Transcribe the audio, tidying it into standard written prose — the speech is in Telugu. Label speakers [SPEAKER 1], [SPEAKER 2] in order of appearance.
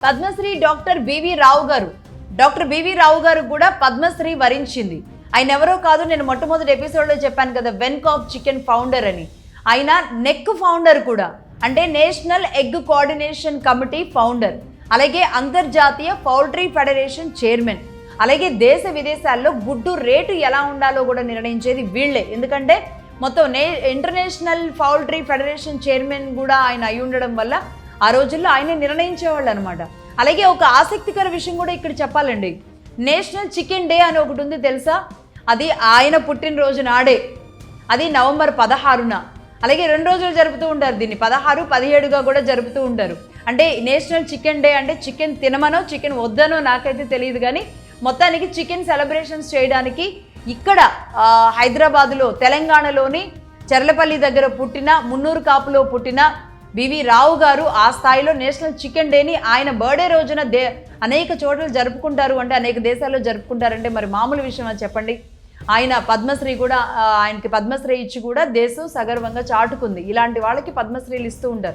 [SPEAKER 1] పద్మశ్రీ డాక్టర్ బివి రావు గారు కూడా పద్మశ్రీ వరించింది. ఆయన ఎవరో కాదు, నేను మొట్టమొదటి ఎపిసోడ్లో చెప్పాను కదా, వెన్ కాప్ చికెన్ ఫౌండర్ అని. ఆయన నెక్ ఫౌండర్ కూడా, అంటే national egg coordination committee founder, అలాగే అంతర్జాతీయ పౌల్ట్రీ ఫెడరేషన్ చైర్మన్, అలాగే దేశ విదేశాల్లో గుడ్డు రేటు ఎలా ఉండాలో కూడా నిర్ణయించేది వీళ్ళే. ఎందుకంటే మొత్తం ఇంటర్నేషనల్ పౌల్ట్రీ ఫెడరేషన్ చైర్మన్ కూడా ఆయన అయి ఉండడం వల్ల ఆ రోజుల్లో ఆయనే నిర్ణయించేవాళ్ళు అనమాట. అలాగే ఒక ఆసక్తికర విషయం కూడా ఇక్కడ చెప్పాలండి, నేషనల్ చికెన్ డే అని ఒకటి ఉంది తెలుసా? అది ఆయన పుట్టినరోజు నాడే, అది నవంబర్ 16న. అలాగే 2 రోజులు జరుపుతూ ఉంటారు దీన్ని, 16, 17గా కూడా జరుపుతూ ఉంటారు. అంటే నేషనల్ చికెన్ డే అంటే చికెన్ తినమనో చికెన్ వద్దనో నాకైతే తెలియదు, కానీ మొత్తానికి చికెన్ సెలబ్రేషన్స్ చేయడానికి ఇక్కడ హైదరాబాదులో, తెలంగాణలోని చెర్లపల్లి దగ్గర పుట్టిన, మున్నూరు కాపులో పుట్టిన బివి రావు గారు ఆ స్థాయిలో నేషనల్ చికెన్ డేని ఆయన బర్త్డే రోజున అనేక చోట్ల జరుపుకుంటారు. అంటే అనేక దేశాల్లో జరుపుకుంటారంటే మరి మామూలు విషయం అని చెప్పండి. ఆయన పద్మశ్రీ కూడా, ఆయనకి పద్మశ్రీ ఇచ్చి కూడా దేశం సగర్వంగా చాటుకుంది. ఇలాంటి వాళ్ళకి పద్మశ్రీలు ఇస్తూ ఉంటారు.